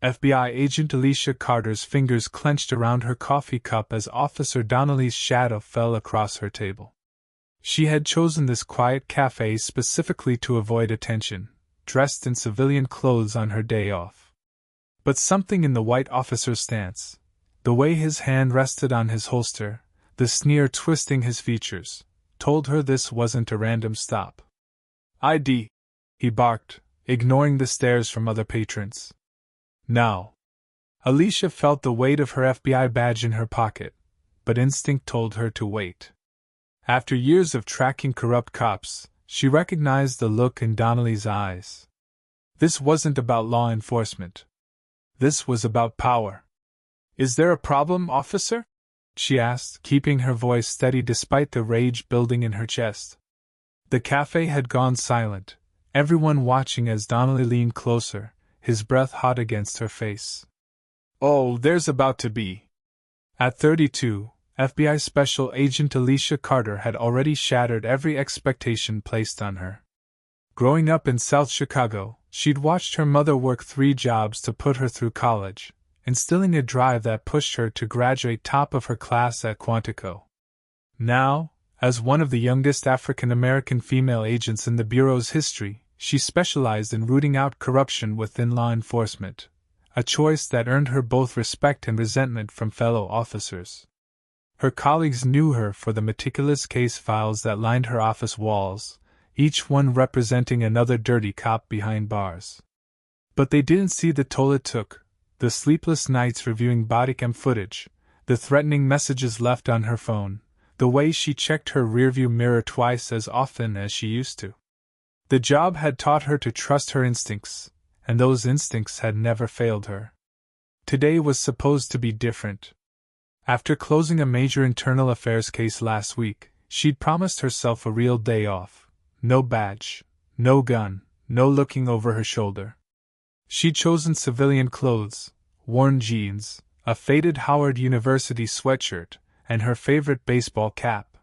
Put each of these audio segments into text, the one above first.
FBI Agent Alicia Carter's fingers clenched around her coffee cup as Officer Donnelly's shadow fell across her table. She had chosen this quiet cafe specifically to avoid attention, dressed in civilian clothes on her day off. But something in the white officer's stance, the way his hand rested on his holster, the sneer twisting his features, told her this wasn't a random stop. "ID," he barked, ignoring the stares from other patrons. "Now." Alicia felt the weight of her FBI badge in her pocket, but instinct told her to wait. After years of tracking corrupt cops, she recognized the look in Donnelly's eyes. This wasn't about law enforcement. This was about power. "Is there a problem, officer?" she asked, keeping her voice steady despite the rage building in her chest. The cafe had gone silent, everyone watching as Donnelly leaned closer, his breath hot against her face. "Oh, there's about to be." At 32, FBI Special Agent Alicia Carter had already shattered every expectation placed on her. Growing up in South Chicago, she'd watched her mother work 3 jobs to put her through college, instilling a drive that pushed her to graduate top of her class at Quantico. Now, as one of the youngest African American female agents in the Bureau's history, she specialized in rooting out corruption within law enforcement, a choice that earned her both respect and resentment from fellow officers. Her colleagues knew her for the meticulous case files that lined her office walls, each one representing another dirty cop behind bars. But they didn't see the toll it took, the sleepless nights reviewing bodycam footage, the threatening messages left on her phone, the way she checked her rearview mirror twice as often as she used to. The job had taught her to trust her instincts, and those instincts had never failed her. Today was supposed to be different. After closing a major internal affairs case last week, she'd promised herself a real day off. No badge, no gun, no looking over her shoulder. She'd chosen civilian clothes, worn jeans, a faded Howard University sweatshirt, and her favorite baseball cap.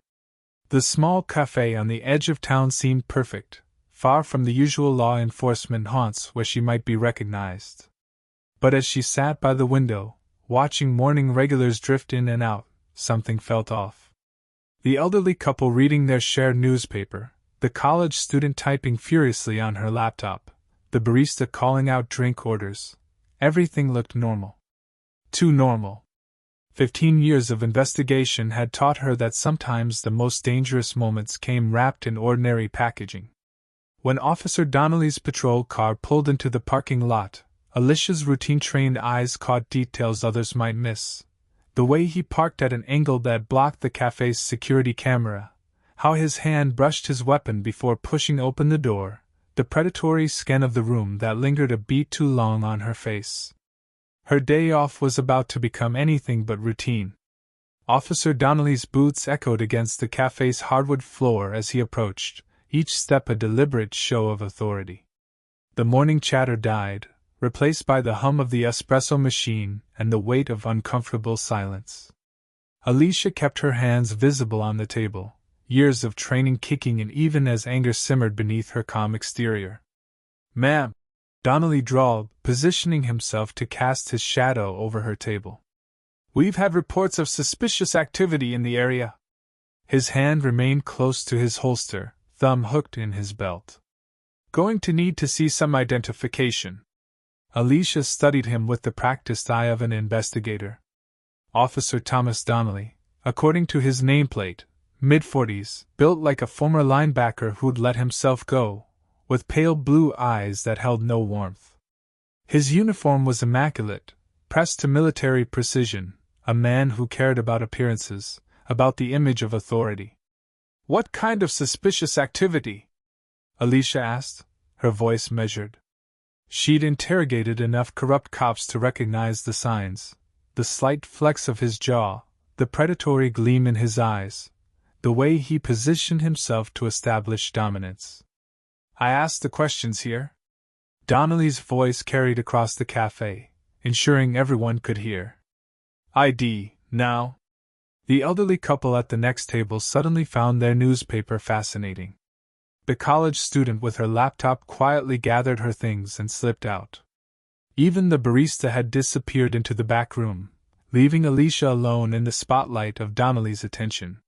The small cafe on the edge of town seemed perfect, far from the usual law enforcement haunts where she might be recognized. But as she sat by the window, watching morning regulars drift in and out, something felt off. The elderly couple reading their shared newspaper, the college student typing furiously on her laptop, the barista calling out drink orders, everything looked normal. Too normal. 15 years of investigation had taught her that sometimes the most dangerous moments came wrapped in ordinary packaging. When Officer Donnelly's patrol car pulled into the parking lot, Alicia's routine-trained eyes caught details others might miss. The way he parked at an angle that blocked the cafe's security camera, how his hand brushed his weapon before pushing open the door, the predatory scan of the room that lingered a beat too long on her face. Her day off was about to become anything but routine. Officer Donnelly's boots echoed against the cafe's hardwood floor as he approached, each step a deliberate show of authority. The morning chatter died, replaced by the hum of the espresso machine and the weight of uncomfortable silence. Alicia kept her hands visible on the table, years of training kicking in even as anger simmered beneath her calm exterior. "Ma'am," Donnelly drawled, positioning himself to cast his shadow over her table. "We've had reports of suspicious activity in the area." His hand remained close to his holster, thumb hooked in his belt. "Going to need to see some identification." Alicia studied him with the practiced eye of an investigator. Officer Thomas Donnelly, according to his nameplate, mid-40s, built like a former linebacker who'd let himself go, with pale blue eyes that held no warmth. His uniform was immaculate, pressed to military precision, a man who cared about appearances, about the image of authority. "What kind of suspicious activity?" Alicia asked, her voice measured. She'd interrogated enough corrupt cops to recognize the signs, the slight flex of his jaw, the predatory gleam in his eyes, the way he positioned himself to establish dominance. "I asked the questions here." Donnelly's voice carried across the cafe, ensuring everyone could hear. "ID, now." The elderly couple at the next table suddenly found their newspaper fascinating. The college student with her laptop quietly gathered her things and slipped out. Even the barista had disappeared into the back room, leaving Alicia alone in the spotlight of Donnelly's attention.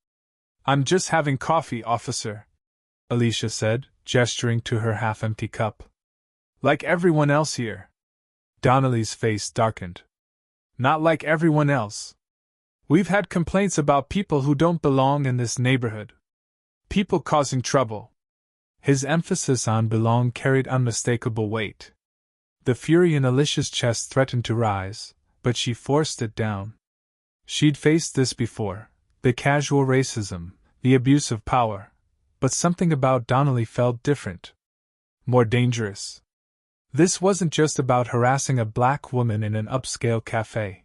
"I'm just having coffee, officer," Alicia said, gesturing to her half-empty cup. "Like everyone else here." Donnelly's face darkened. "Not like everyone else. We've had complaints about people who don't belong in this neighborhood. People causing trouble." His emphasis on belong carried unmistakable weight. The fury in Alicia's chest threatened to rise, but she forced it down. She'd faced this before, the casual racism, the abuse of power, but something about Donnelly felt different. More dangerous. This wasn't just about harassing a black woman in an upscale cafe.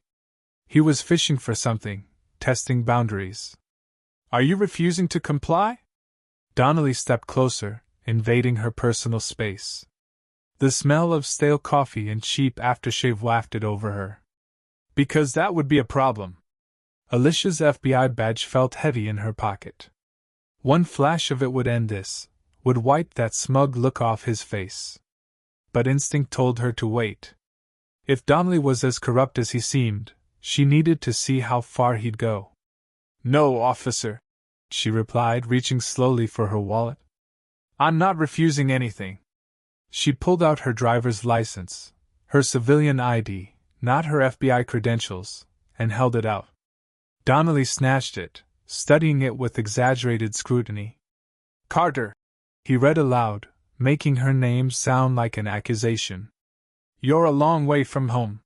He was fishing for something, testing boundaries. "Are you refusing to comply?" Donnelly stepped closer, invading her personal space. The smell of stale coffee and cheap aftershave wafted over her. "Because that would be a problem." Alicia's FBI badge felt heavy in her pocket. One flash of it would end this, would wipe that smug look off his face. But instinct told her to wait. If Donnelly was as corrupt as he seemed, she needed to see how far he'd go. "No, officer," she replied, reaching slowly for her wallet. "I'm not refusing anything." She pulled out her driver's license, her civilian ID, not her FBI credentials, and held it out. Donnelly snatched it, studying it with exaggerated scrutiny. "Carter," he read aloud, making her name sound like an accusation. "You're a long way from home.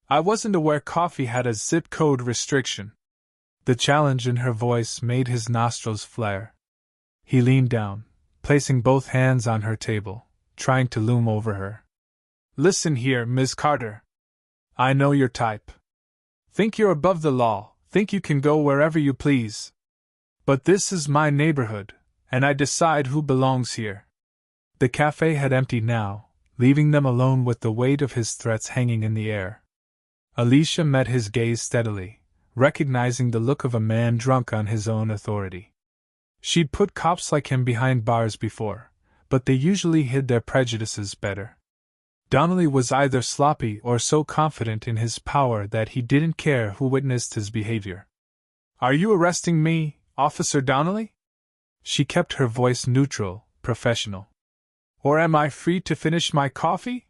I wasn't aware coffee had a zip code restriction." The challenge in her voice made his nostrils flare. He leaned down, placing both hands on her table, trying to loom over her. "Listen here, Ms. Carter. I know your type. Think you're above the law, think you can go wherever you please. But this is my neighborhood, and I decide who belongs here." The cafe had emptied now, leaving them alone with the weight of his threats hanging in the air. Alicia met his gaze steadily, recognizing the look of a man drunk on his own authority. She'd put cops like him behind bars before, but they usually hid their prejudices better. Donnelly was either sloppy or so confident in his power that he didn't care who witnessed his behavior. "Are you arresting me, Officer Donnelly?" She kept her voice neutral, professional. "Or am I free to finish my coffee?"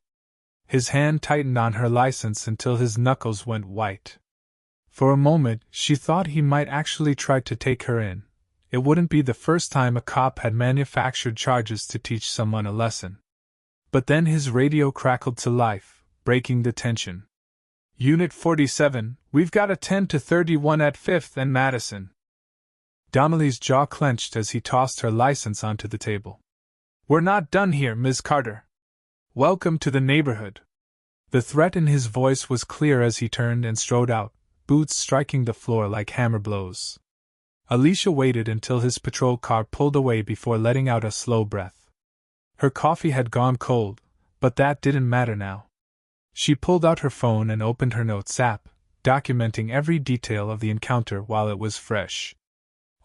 His hand tightened on her license until his knuckles went white. For a moment, she thought he might actually try to take her in. It wouldn't be the first time a cop had manufactured charges to teach someone a lesson. But then his radio crackled to life, breaking the tension. "Unit 47, we've got a 10-31 at 5th and Madison." Donnelly's jaw clenched as he tossed her license onto the table. "We're not done here, Ms. Carter. Welcome to the neighborhood." The threat in his voice was clear as he turned and strode out, boots striking the floor like hammer blows. Alicia waited until his patrol car pulled away before letting out a slow breath. Her coffee had gone cold, but that didn't matter now. She pulled out her phone and opened her notes app, documenting every detail of the encounter while it was fresh.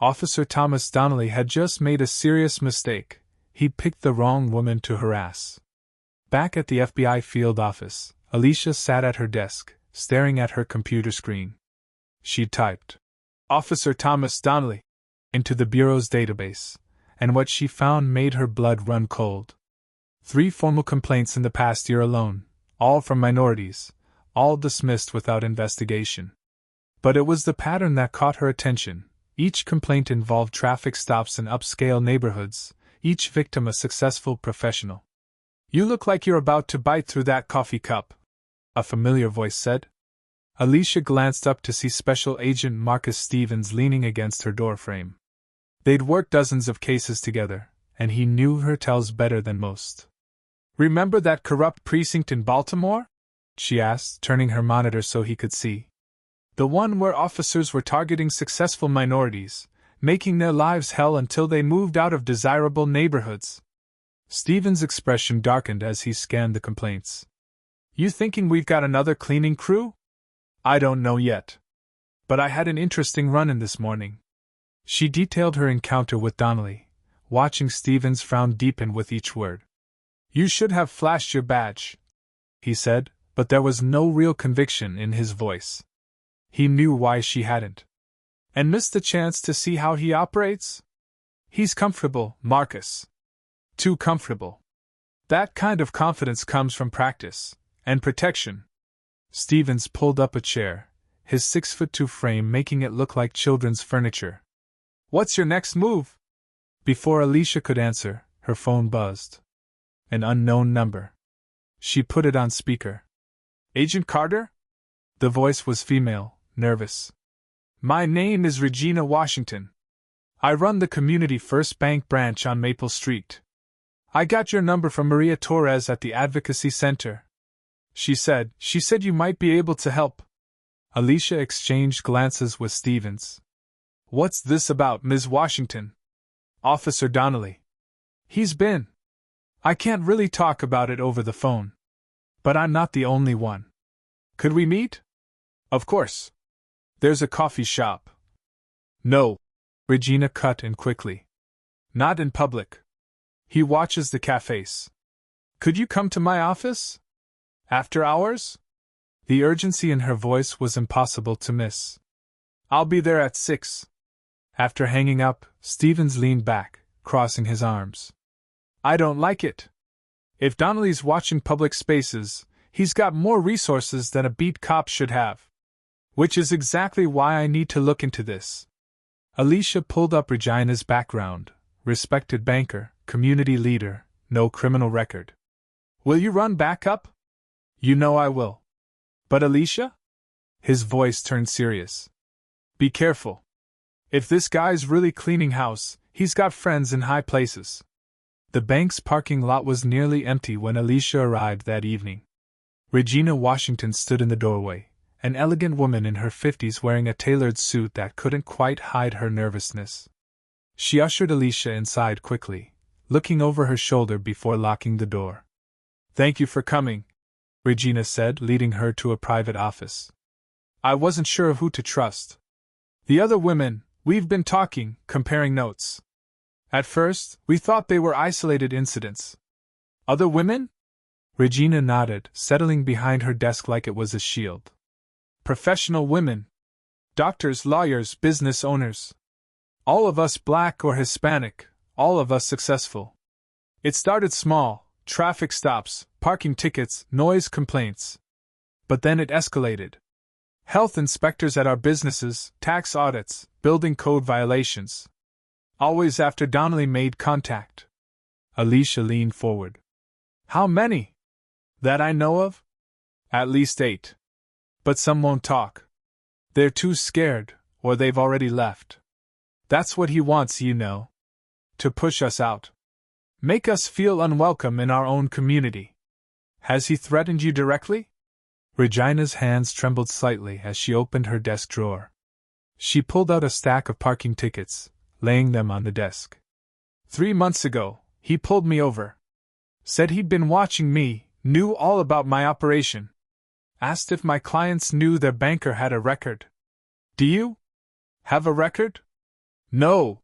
Officer Thomas Donnelly had just made a serious mistake. He'd picked the wrong woman to harass. Back at the FBI field office, Alicia sat at her desk, staring at her computer screen. She typed, "Officer Thomas Donnelly," into the Bureau's database, and what she found made her blood run cold. 3 formal complaints in the past year alone, all from minorities, all dismissed without investigation. But it was the pattern that caught her attention. Each complaint involved traffic stops in upscale neighborhoods, each victim a successful professional. "You look like you're about to bite through that coffee cup," a familiar voice said. Alicia glanced up to see Special Agent Marcus Stevens leaning against her doorframe. They'd worked dozens of cases together, and he knew her tells better than most. "Remember that corrupt precinct in Baltimore?" she asked, turning her monitor so he could see. "The one where officers were targeting successful minorities, making their lives hell until they moved out of desirable neighborhoods." Stevens' expression darkened as he scanned the complaints. "You thinking we've got another cleaning crew?" "I don't know yet. But I had an interesting run-in this morning." She detailed her encounter with Donnelly, watching Stevens' frown deepen with each word. "You should have flashed your badge," he said, but there was no real conviction in his voice. He knew why she hadn't. And missed the chance to see how he operates? He's comfortable, Marcus. Too comfortable. That kind of confidence comes from practice and protection. Stevens pulled up a chair, his 6'2" frame making it look like children's furniture. What's your next move? Before Alicia could answer, her phone buzzed. An unknown number. She put it on speaker. Agent Carter? The voice was female, nervous. My name is Regina Washington. I run the Community First Bank branch on Maple Street. I got your number from Maria Torres at the Advocacy Center. She said you might be able to help. Alicia exchanged glances with Stevens. What's this about, Ms. Washington? Officer Donnelly. He's been. I can't really talk about it over the phone. But I'm not the only one. Could we meet? Of course. There's a coffee shop. No. Regina cut in quickly. Not in public. He watches the cafes. Could you come to my office? After hours? The urgency in her voice was impossible to miss. I'll be there at 6. After hanging up, Stevens leaned back, crossing his arms. I don't like it. If Donnelly's watching public spaces, he's got more resources than a beat cop should have. Which is exactly why I need to look into this. Alicia pulled up Regina's background. Respected banker, community leader, no criminal record. Will you run backup? You know I will. But Alicia? His voice turned serious. Be careful. If this guy's really cleaning house, he's got friends in high places. The bank's parking lot was nearly empty when Alicia arrived that evening. Regina Washington stood in the doorway, an elegant woman in her 50s wearing a tailored suit that couldn't quite hide her nervousness. She ushered Alicia inside quickly, looking over her shoulder before locking the door. Thank you for coming, Regina said, leading her to a private office. I wasn't sure who to trust. The other women, we've been talking, comparing notes. At first, we thought they were isolated incidents. Other women? Regina nodded, settling behind her desk like it was a shield. Professional women. Doctors, lawyers, business owners. All of us Black or Hispanic, all of us successful. It started small, traffic stops, parking tickets, noise complaints. But then it escalated. Health inspectors at our businesses, tax audits, building code violations. Always after Donnelly made contact. Alicia leaned forward. How many? That I know of? At least 8. But some won't talk. They're too scared, or they've already left. That's what he wants, you know. To push us out. Make us feel unwelcome in our own community. Has he threatened you directly? Regina's hands trembled slightly as she opened her desk drawer. She pulled out a stack of parking tickets, laying them on the desk. 3 months ago, he pulled me over. Said he'd been watching me, knew all about my operation. Asked if my clients knew their banker had a record. Do you have a record? No.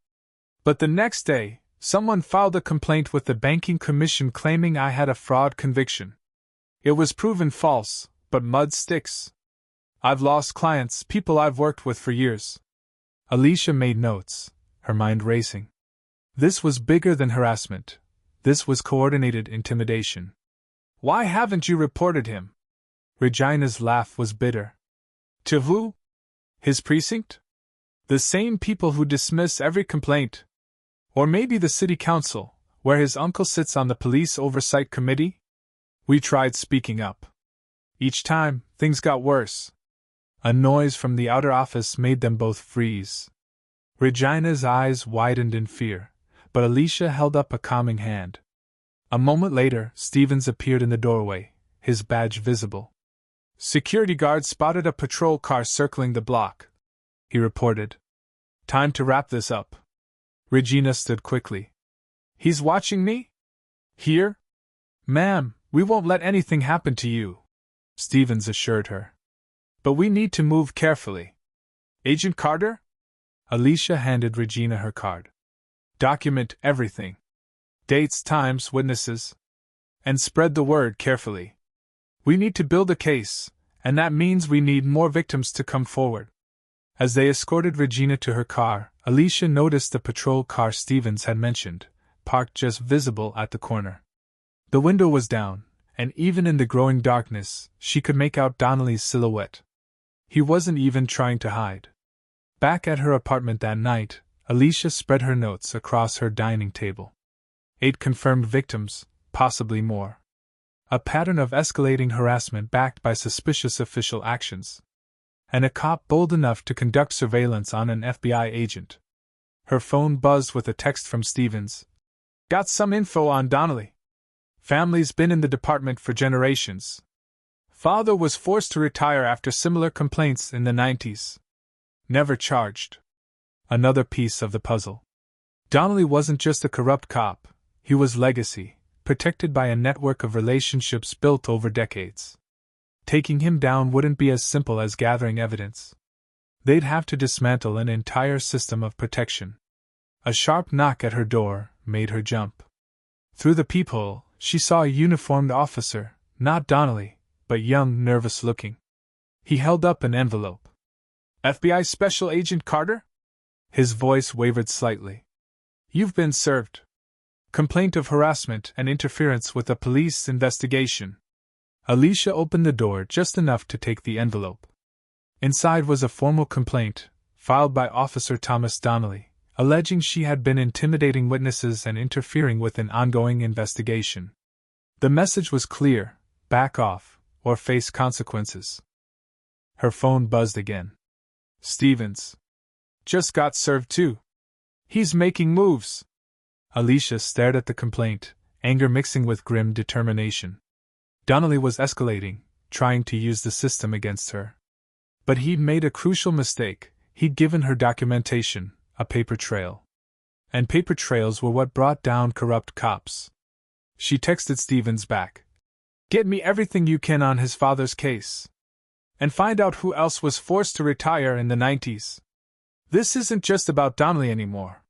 But the next day, someone filed a complaint with the banking commission claiming I had a fraud conviction. It was proven false, but mud sticks. I've lost clients, people I've worked with for years. Alicia made notes, her mind racing. This was bigger than harassment. This was coordinated intimidation. Why haven't you reported him? Regina's laugh was bitter. To who? His precinct? The same people who dismiss every complaint. Or maybe the city council, where his uncle sits on the police oversight committee? We tried speaking up. Each time, things got worse. A noise from the outer office made them both freeze. Regina's eyes widened in fear, but Alicia held up a calming hand. A moment later, Stevens appeared in the doorway, his badge visible. Security guards spotted a patrol car circling the block, he reported. Time to wrap this up. Regina stood quickly. He's watching me? Here? Ma'am, we won't let anything happen to you, Stevens assured her. But we need to move carefully. Agent Carter? Alicia handed Regina her card. Document everything. Dates, times, witnesses. And spread the word carefully. We need to build a case, and that means we need more victims to come forward. As they escorted Regina to her car, Alicia noticed the patrol car Stevens had mentioned, parked just visible at the corner. The window was down, and even in the growing darkness, she could make out Donnelly's silhouette. He wasn't even trying to hide. Back at her apartment that night, Alicia spread her notes across her dining table. 8 confirmed victims, possibly more. A pattern of escalating harassment backed by suspicious official actions. And a cop bold enough to conduct surveillance on an FBI agent. Her phone buzzed with a text from Stevens. Got some info on Donnelly. Family's been in the department for generations. Father was forced to retire after similar complaints in the 90s. Never charged. Another piece of the puzzle. Donnelly wasn't just a corrupt cop, he was legacy, protected by a network of relationships built over decades. Taking him down wouldn't be as simple as gathering evidence. They'd have to dismantle an entire system of protection. A sharp knock at her door made her jump. Through the peephole, she saw a uniformed officer, not Donnelly, but young, nervous-looking. He held up an envelope. FBI Special Agent Carter? His voice wavered slightly. You've been served. Complaint of harassment and interference with a police investigation. Alicia opened the door just enough to take the envelope. Inside was a formal complaint, filed by Officer Thomas Donnelly, alleging she had been intimidating witnesses and interfering with an ongoing investigation. The message was clear: back off, or face consequences. Her phone buzzed again. Stevens. Just got served too. He's making moves. Alicia stared at the complaint, anger mixing with grim determination. Donnelly was escalating, trying to use the system against her. But he'd made a crucial mistake. He'd given her documentation, a paper trail. And paper trails were what brought down corrupt cops. She texted Stevens back. Get me everything you can on his father's case. And find out who else was forced to retire in the 90s. This isn't just about Donnelly anymore.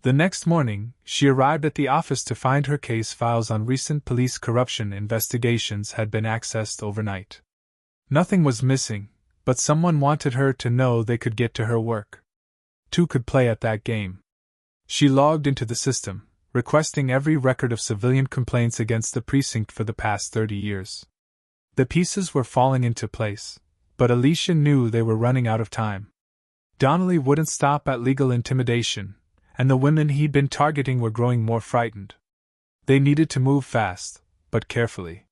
The next morning, she arrived at the office to find her case files on recent police corruption investigations had been accessed overnight. Nothing was missing, but someone wanted her to know they could get to her work. 2 could play at that game. She logged into the system, requesting every record of civilian complaints against the precinct for the past 30 years. The pieces were falling into place, but Alicia knew they were running out of time. Donnelly wouldn't stop at legal intimidation, and the women he'd been targeting were growing more frightened. They needed to move fast, but carefully.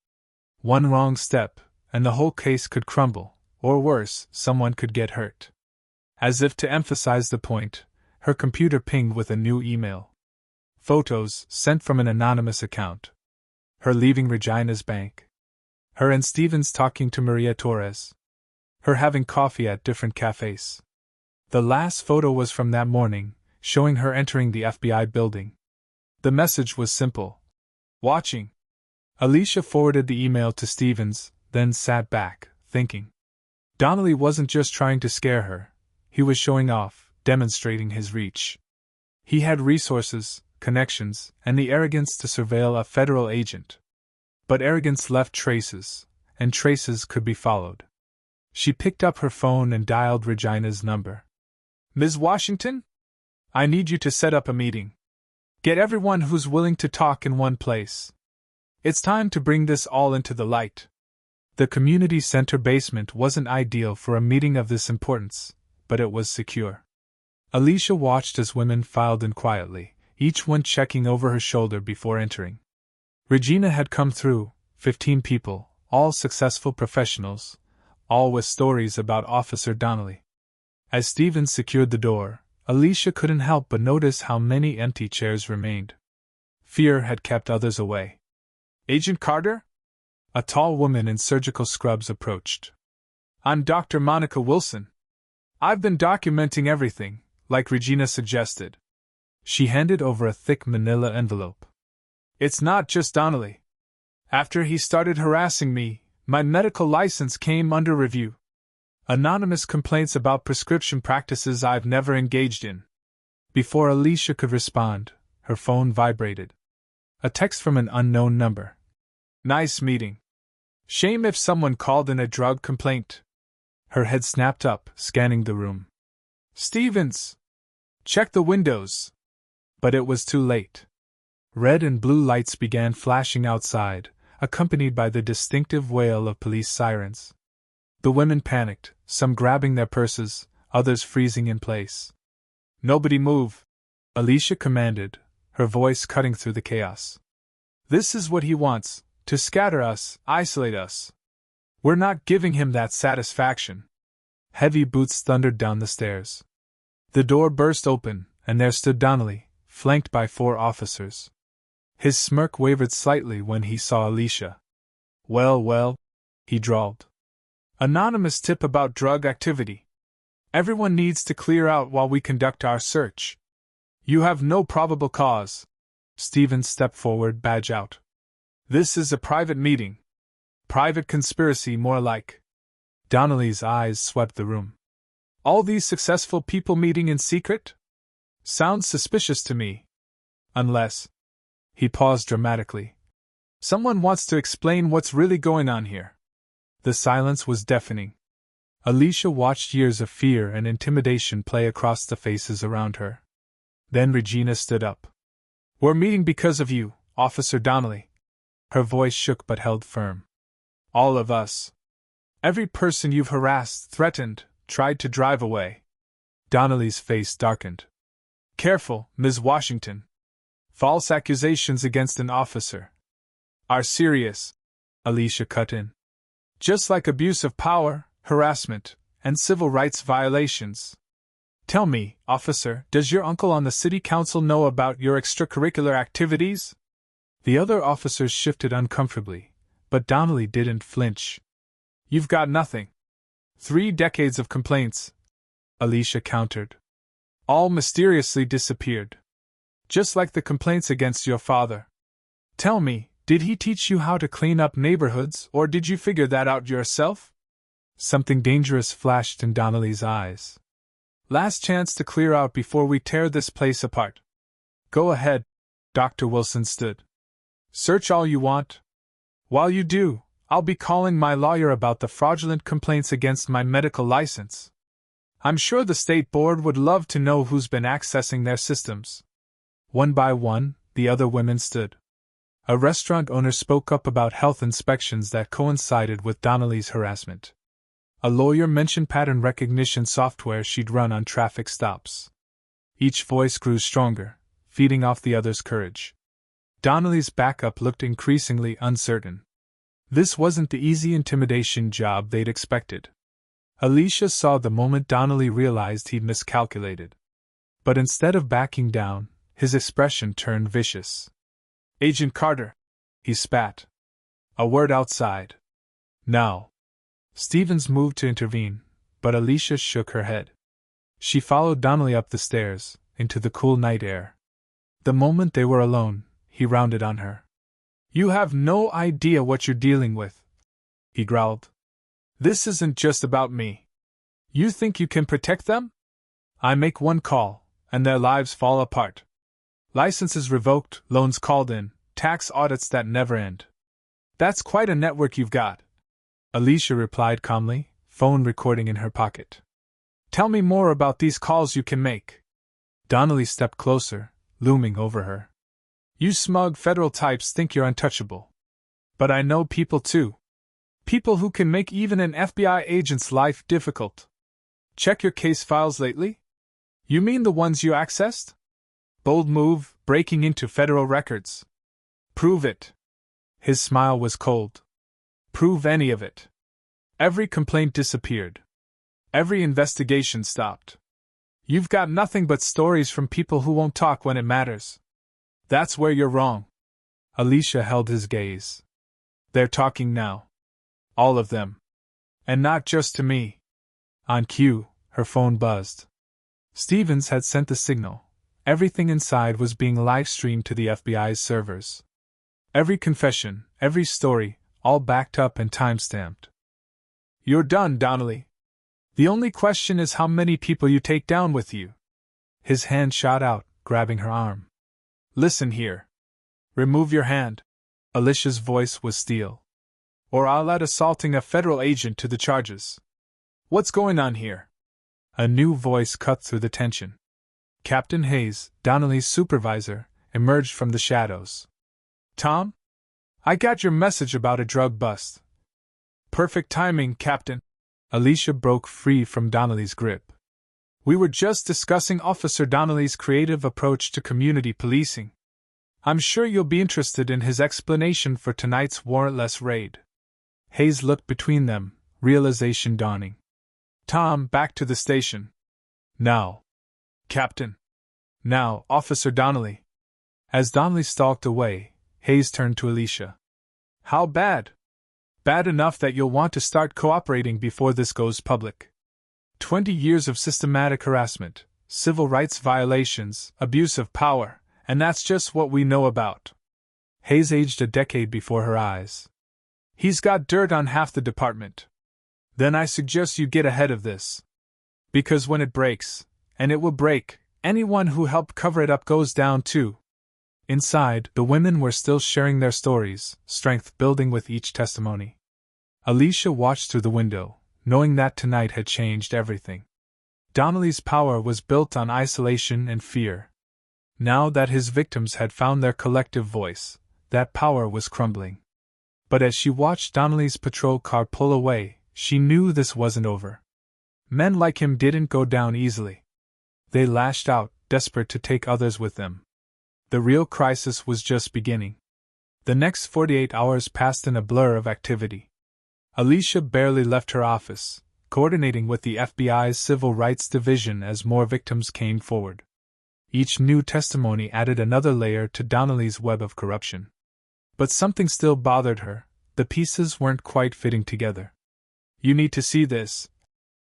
One wrong step, and the whole case could crumble, or worse, someone could get hurt. As if to emphasize the point, her computer pinged with a new email. Photos sent from an anonymous account. Her leaving Regina's bank. Her and Stevens talking to Maria Torres. Her having coffee at different cafes. The last photo was from that morning, showing her entering the FBI building. The message was simple. Watching. Alicia forwarded the email to Stevens, then sat back, thinking. Donnelly wasn't just trying to scare her. He was showing off, demonstrating his reach. He had resources, connections, and the arrogance to surveil a federal agent. But arrogance left traces, and traces could be followed. She picked up her phone and dialed Regina's number. Ms. Washington? I need you to set up a meeting. Get everyone who's willing to talk in one place. It's time to bring this all into the light. The community center basement wasn't ideal for a meeting of this importance, but it was secure. Alicia watched as women filed in quietly, each one checking over her shoulder before entering. Regina had come through, 15 people, all successful professionals, all with stories about Officer Donnelly. As Stevens secured the door, Alicia couldn't help but notice how many empty chairs remained. Fear had kept others away. Agent Carter? A tall woman in surgical scrubs approached. I'm Dr. Monica Wilson. I've been documenting everything, like Regina suggested. She handed over a thick manila envelope. It's not just Donnelly. After he started harassing me, my medical license came under review. Anonymous complaints about prescription practices I've never engaged in. Before Alicia could respond, her phone vibrated. A text from an unknown number. Nice meeting. Shame if someone called in a drug complaint. Her head snapped up, scanning the room. Stevens! Check the windows! But it was too late. Red and blue lights began flashing outside, accompanied by the distinctive wail of police sirens. The women panicked, some grabbing their purses, others freezing in place. Nobody move! Alicia commanded, her voice cutting through the chaos. This is what he wants, to scatter us, isolate us. We're not giving him that satisfaction. Heavy boots thundered down the stairs. The door burst open, and there stood Donnelly, flanked by 4 officers. His smirk wavered slightly when he saw Alicia. Well, he drawled. Anonymous tip about drug activity. Everyone needs to clear out while we conduct our search. You have no probable cause. Stevens stepped forward, badge out. This is a private meeting. Private conspiracy, more like. Donnelly's eyes swept the room. All these successful people meeting in secret? Sounds suspicious to me. Unless. He paused dramatically. Someone wants to explain what's really going on here. The silence was deafening. Alicia watched years of fear and intimidation play across the faces around her. Then Regina stood up. We're meeting because of you, Officer Donnelly. Her voice shook but held firm. All of us. Every person you've harassed, threatened, tried to drive away. Donnelly's face darkened. Careful, Ms. Washington. False accusations against an officer are serious, Alicia cut in. Just like abuse of power, harassment, and civil rights violations. Tell me, officer, does your uncle on the city council know about your extracurricular activities? The other officers shifted uncomfortably, but Donnelly didn't flinch. You've got nothing. 3 decades of complaints, Alicia countered. All mysteriously disappeared. Just like the complaints against your father. Tell me, did he teach you how to clean up neighborhoods, or did you figure that out yourself? Something dangerous flashed in Donnelly's eyes. Last chance to clear out before we tear this place apart. Go ahead. Dr. Wilson stood. Search all you want. While you do, I'll be calling my lawyer about the fraudulent complaints against my medical license. I'm sure the state board would love to know who's been accessing their systems. One by one, the other women stood. A restaurant owner spoke up about health inspections that coincided with Donnelly's harassment. A lawyer mentioned pattern recognition software she'd run on traffic stops. Each voice grew stronger, feeding off the other's courage. Donnelly's backup looked increasingly uncertain. This wasn't the easy intimidation job they'd expected. Alicia saw the moment Donnelly realized he'd miscalculated. But instead of backing down, his expression turned vicious. Agent Carter, he spat. A word outside. Now. Stevens moved to intervene, but Alicia shook her head. She followed Donnelly up the stairs, into the cool night air. The moment they were alone, he rounded on her. You have no idea what you're dealing with, he growled. This isn't just about me. You think you can protect them? I make one call, and their lives fall apart. Licenses revoked, loans called in, tax audits that never end. That's quite a network you've got, Alicia replied calmly, phone recording in her pocket. Tell me more about these calls you can make. Donnelly stepped closer, looming over her. You smug federal types think you're untouchable. But I know people too. People who can make even an FBI agent's life difficult. Check your case files lately? You mean the ones you accessed? Bold move, breaking into federal records. Prove it. His smile was cold. Prove any of it. Every complaint disappeared. Every investigation stopped. You've got nothing but stories from people who won't talk when it matters. That's where you're wrong. Alicia held his gaze. They're talking now. All of them. And not just to me. On cue, her phone buzzed. Stevens had sent the signal. Everything inside was being live-streamed to the FBI's servers. Every confession, every story, all backed up and time-stamped. You're done, Donnelly. The only question is how many people you take down with you. His hand shot out, grabbing her arm. Listen here. Remove your hand. Alicia's voice was steel. or I'll add assaulting a federal agent to the charges. What's going on here? A new voice cut through the tension. Captain Hayes, Donnelly's supervisor, emerged from the shadows. Tom? I got your message about a drug bust. Perfect timing, Captain. Alicia broke free from Donnelly's grip. We were just discussing Officer Donnelly's creative approach to community policing. I'm sure you'll be interested in his explanation for tonight's warrantless raid. Hayes looked between them, realization dawning. Tom, back to the station. Now. Captain. Now, Officer Donnelly. As Donnelly stalked away, Hayes turned to Alicia. How bad? Bad enough that you'll want to start cooperating before this goes public. 20 years of systematic harassment, civil rights violations, abuse of power, and that's just what we know about. Hayes aged a decade before her eyes. He's got dirt on half the department. Then I suggest you get ahead of this. Because when it breaks, and it will break, anyone who helped cover it up goes down too. Inside, the women were still sharing their stories, strength building with each testimony. Alicia watched through the window, knowing that tonight had changed everything. Donnelly's power was built on isolation and fear. Now that his victims had found their collective voice, that power was crumbling. But as she watched Donnelly's patrol car pull away, she knew this wasn't over. Men like him didn't go down easily. They lashed out, desperate to take others with them. The real crisis was just beginning. The next 48 hours passed in a blur of activity. Alicia barely left her office, coordinating with the FBI's Civil Rights Division as more victims came forward. Each new testimony added another layer to Donnelly's web of corruption. But something still bothered her. The pieces weren't quite fitting together. You need to see this.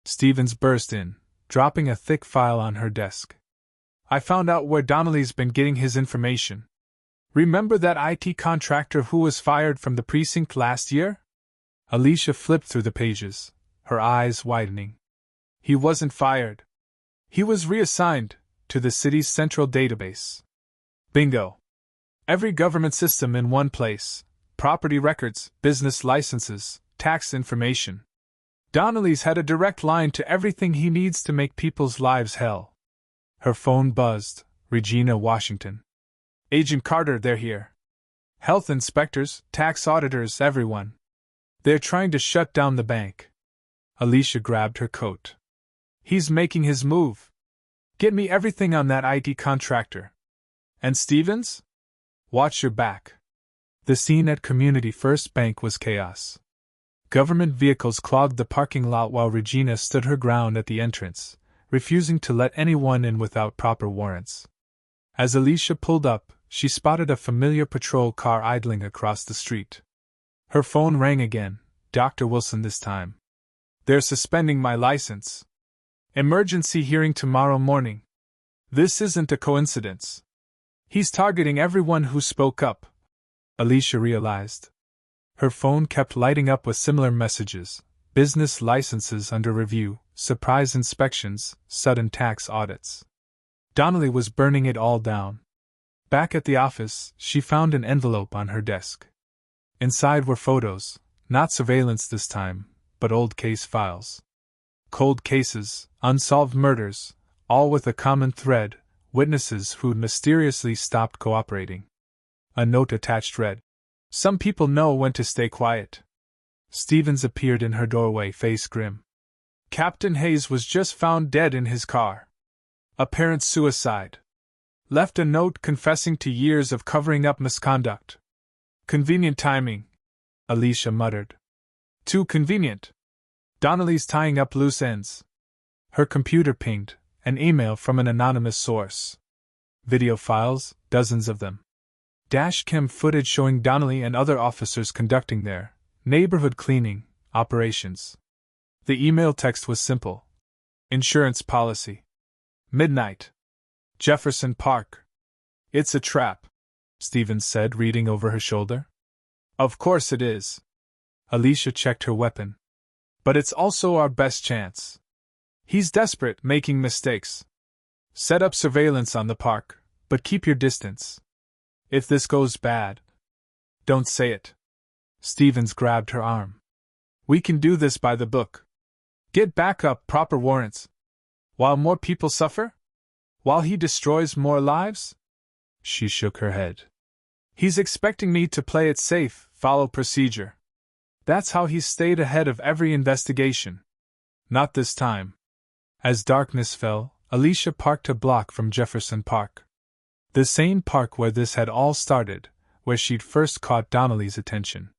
Stevens burst in, dropping a thick file on her desk. I found out where Donnelly's been getting his information. Remember that IT contractor who was fired from the precinct last year? Alicia flipped through the pages, her eyes widening. He wasn't fired. He was reassigned to the city's central database. Bingo. Every government system in one place. Property records, business licenses, tax information. Donnelly's had a direct line to everything he needs to make people's lives hell. Her phone buzzed. Regina, Washington. Agent Carter, they're here. Health inspectors, tax auditors, everyone. They're trying to shut down the bank. Alicia grabbed her coat. He's making his move. Get me everything on that IT contractor. And Stevens? Watch your back. The scene at Community First Bank was chaos. Government vehicles clogged the parking lot while Regina stood her ground at the entrance, refusing to let anyone in without proper warrants. As Alicia pulled up, she spotted a familiar patrol car idling across the street. Her phone rang again, Dr. Wilson this time. They're suspending my license. Emergency hearing tomorrow morning. This isn't a coincidence. He's targeting everyone who spoke up, Alicia realized. Her phone kept lighting up with similar messages: business licenses under review, surprise inspections, sudden tax audits. Donnelly was burning it all down. Back at the office, she found an envelope on her desk. Inside were photos, not surveillance this time, but old case files. Cold cases, unsolved murders, all with a common thread: witnesses who'd mysteriously stopped cooperating. A note attached read, "Some people know when to stay quiet." Stevens appeared in her doorway, face grim. Captain Hayes was just found dead in his car. Apparent suicide. Left a note confessing to years of covering up misconduct. Convenient timing, Alicia muttered. Too convenient. Donnelly's tying up loose ends. Her computer pinged, an email from an anonymous source. Video files, dozens of them. Dashcam footage showing Donnelly and other officers conducting their neighborhood cleaning operations. The email text was simple. Insurance policy. Midnight. Jefferson Park. It's a trap, Stevens said, reading over her shoulder. Of course it is. Alicia checked her weapon. But it's also our best chance. He's desperate, making mistakes. Set up surveillance on the park, but keep your distance. If this goes bad, don't say it. Stevens grabbed her arm. We can do this by the book. Get backup, proper warrants. While more people suffer? While he destroys more lives? She shook her head. He's expecting me to play it safe, follow procedure. That's how he's stayed ahead of every investigation. Not this time. As darkness fell, Alicia parked a block from Jefferson Park. The same park where this had all started, where she'd first caught Donnelly's attention.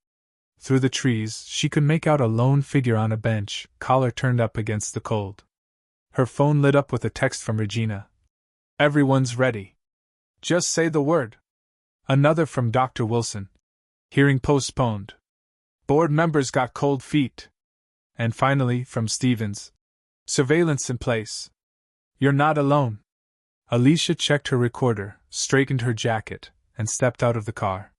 Through the trees, she could make out a lone figure on a bench, collar turned up against the cold. Her phone lit up with a text from Regina. Everyone's ready. Just say the word. Another from Dr. Wilson. Hearing postponed. Board members got cold feet. And finally, from Stevens. Surveillance in place. You're not alone. Alicia checked her recorder, straightened her jacket, and stepped out of the car.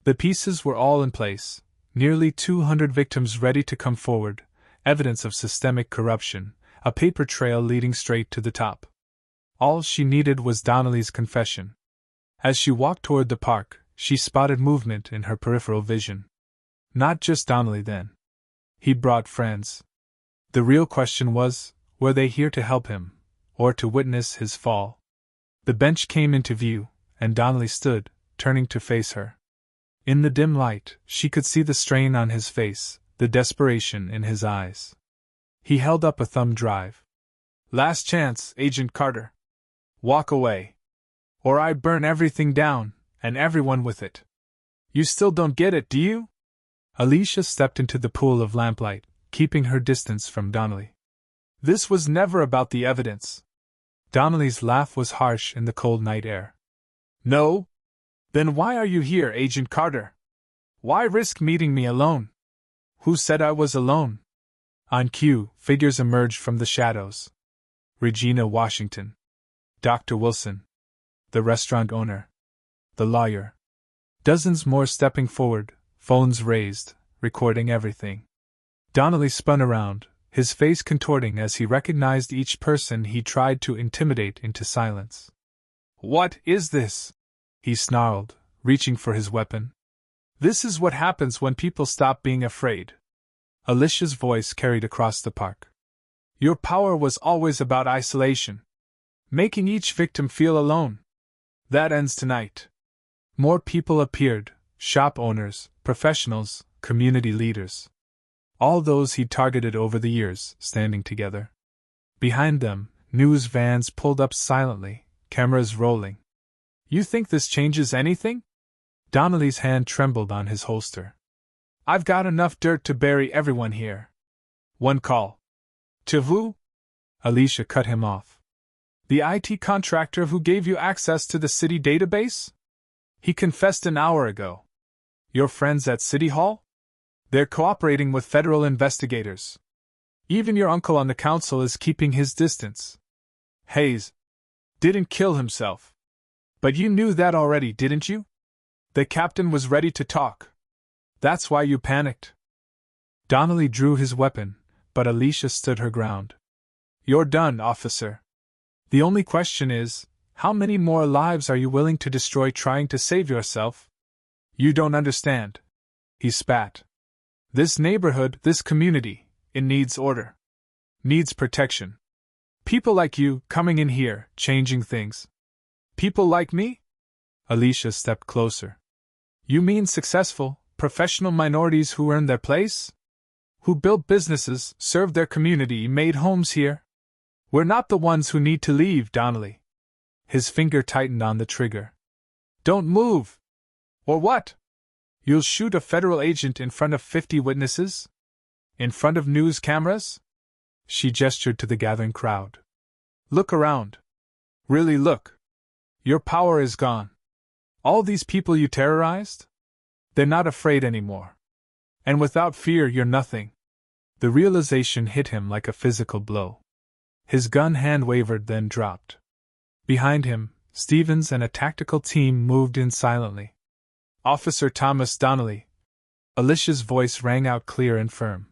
The pieces were all in place. Nearly 200 victims ready to come forward, evidence of systemic corruption, a paper trail leading straight to the top. All she needed was Donnelly's confession. As she walked toward the park, she spotted movement in her peripheral vision. Not just Donnelly then. He'd brought friends. The real question was, were they here to help him, or to witness his fall? The bench came into view, and Donnelly stood, turning to face her. In the dim light, she could see the strain on his face, the desperation in his eyes. He held up a thumb drive. Last chance, Agent Carter. Walk away. Or I burn everything down, and everyone with it. You still don't get it, do you? Alicia stepped into the pool of lamplight, keeping her distance from Donnelly. This was never about the evidence. Donnelly's laugh was harsh in the cold night air. No? Then why are you here, Agent Carter? Why risk meeting me alone? Who said I was alone? On cue, figures emerged from the shadows. Regina Washington. Dr. Wilson. The restaurant owner. The lawyer. Dozens more stepping forward, phones raised, recording everything. Donnelly spun around, his face contorting as he recognized each person he tried to intimidate into silence. What is this? He snarled, reaching for his weapon. This is what happens when people stop being afraid. Alicia's voice carried across the park. Your power was always about isolation. Making each victim feel alone. That ends tonight. More people appeared, shop owners, professionals, community leaders. All those he'd targeted over the years, standing together. Behind them, news vans pulled up silently, cameras rolling. You think this changes anything? Donnelly's hand trembled on his holster. I've got enough dirt to bury everyone here. One call. To who? Alicia cut him off. The IT contractor who gave you access to the city database? He confessed an hour ago. Your friends at City Hall? They're cooperating with federal investigators. Even your uncle on the council is keeping his distance. Hayes didn't kill himself. But you knew that already, didn't you? The captain was ready to talk. That's why you panicked. Donnelly drew his weapon, but Alicia stood her ground. You're done, officer. The only question is, how many more lives are you willing to destroy trying to save yourself? You don't understand. He spat. This neighborhood, this community, it needs order. Needs protection. People like you, coming in here, changing things. People like me? Alicia stepped closer. You mean successful, professional minorities who earned their place? Who built businesses, served their community, made homes here? We're not the ones who need to leave, Donnelly. His finger tightened on the trigger. Don't move! Or what? You'll shoot a federal agent in front of 50 witnesses? In front of news cameras? She gestured to the gathering crowd. Look around. Really look. Your power is gone. All these people you terrorized? They're not afraid anymore. And without fear, you're nothing. The realization hit him like a physical blow. His gun hand wavered, then dropped. Behind him, Stevens and a tactical team moved in silently. Officer Thomas Donnelly. Alicia's voice rang out clear and firm.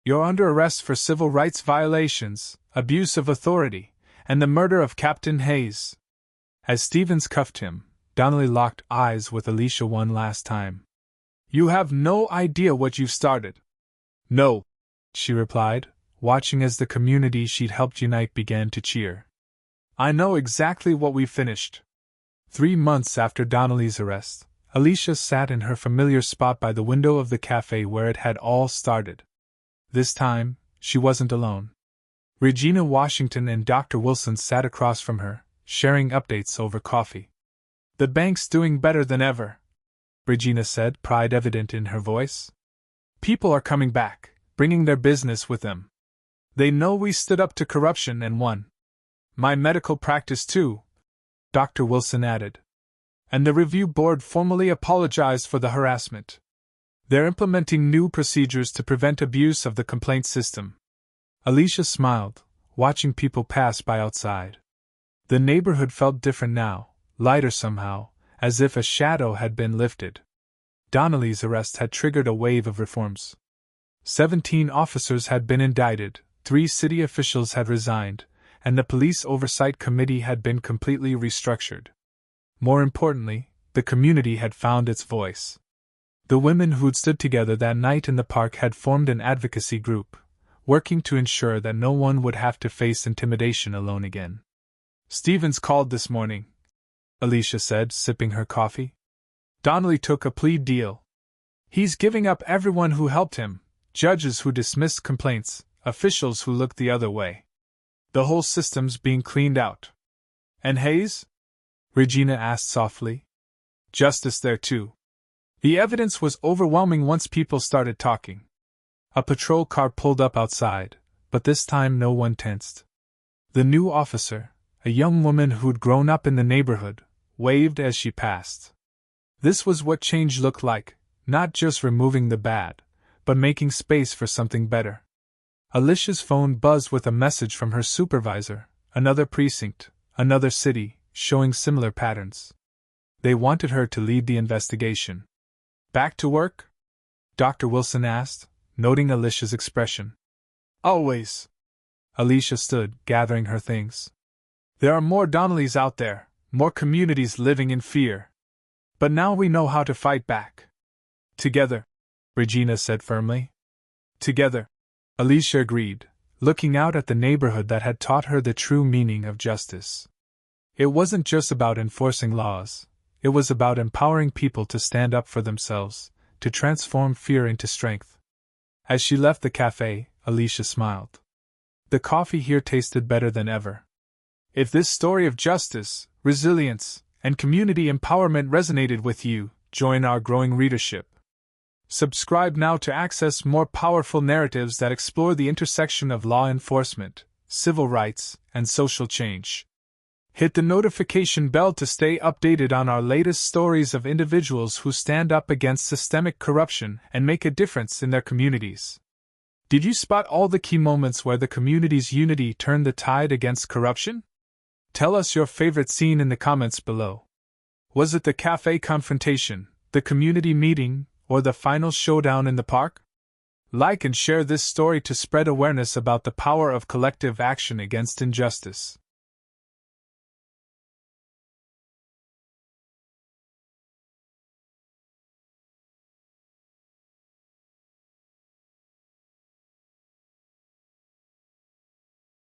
You're under arrest for civil rights violations, abuse of authority, and the murder of Captain Hayes. As Stevens cuffed him, Donnelly locked eyes with Alicia one last time. You have no idea what you've started. No, she replied, watching as the community she'd helped unite began to cheer. I know exactly what we finished. 3 months after Donnelly's arrest, Alicia sat in her familiar spot by the window of the cafe where it had all started. This time, she wasn't alone. Regina Washington and Dr. Wilson sat across from her, sharing updates over coffee. The bank's doing better than ever, Regina said, pride evident in her voice. People are coming back, bringing their business with them. They know we stood up to corruption and won. My medical practice too, Dr. Wilson added. And the review board formally apologized for the harassment. They're implementing new procedures to prevent abuse of the complaint system. Alicia smiled, watching people pass by outside. The neighborhood felt different now, lighter somehow, as if a shadow had been lifted. Donnelly's arrest had triggered a wave of reforms. 17 officers had been indicted, 3 city officials had resigned, and the police oversight committee had been completely restructured. More importantly, the community had found its voice. The women who'd stood together that night in the park had formed an advocacy group, working to ensure that no one would have to face intimidation alone again. Stevens called this morning, Alicia said, sipping her coffee. Donnelly took a plea deal. He's giving up everyone who helped him, judges who dismissed complaints, officials who looked the other way. The whole system's being cleaned out. And Hayes? Regina asked softly. Justice there too. The evidence was overwhelming once people started talking. A patrol car pulled up outside, but this time no one tensed. The new officer, a young woman who'd grown up in the neighborhood, waved as she passed. This was what change looked like, not just removing the bad, but making space for something better. Alicia's phone buzzed with a message from her supervisor, another precinct, another city, showing similar patterns. They wanted her to lead the investigation. Back to work? Dr. Wilson asked, noting Alicia's expression. Always. Alicia stood, gathering her things. There are more Donnellys out there, more communities living in fear. But now we know how to fight back. Together, Regina said firmly. Together, Alicia agreed, looking out at the neighborhood that had taught her the true meaning of justice. It wasn't just about enforcing laws, it was about empowering people to stand up for themselves, to transform fear into strength. As she left the cafe, Alicia smiled. The coffee here tasted better than ever. If this story of justice, resilience, and community empowerment resonated with you, join our growing readership. Subscribe now to access more powerful narratives that explore the intersection of law enforcement, civil rights, and social change. Hit the notification bell to stay updated on our latest stories of individuals who stand up against systemic corruption and make a difference in their communities. Did you spot all the key moments where the community's unity turned the tide against corruption? Tell us your favorite scene in the comments below. Was it the café confrontation, the community meeting, or the final showdown in the park? Like and share this story to spread awareness about the power of collective action against injustice.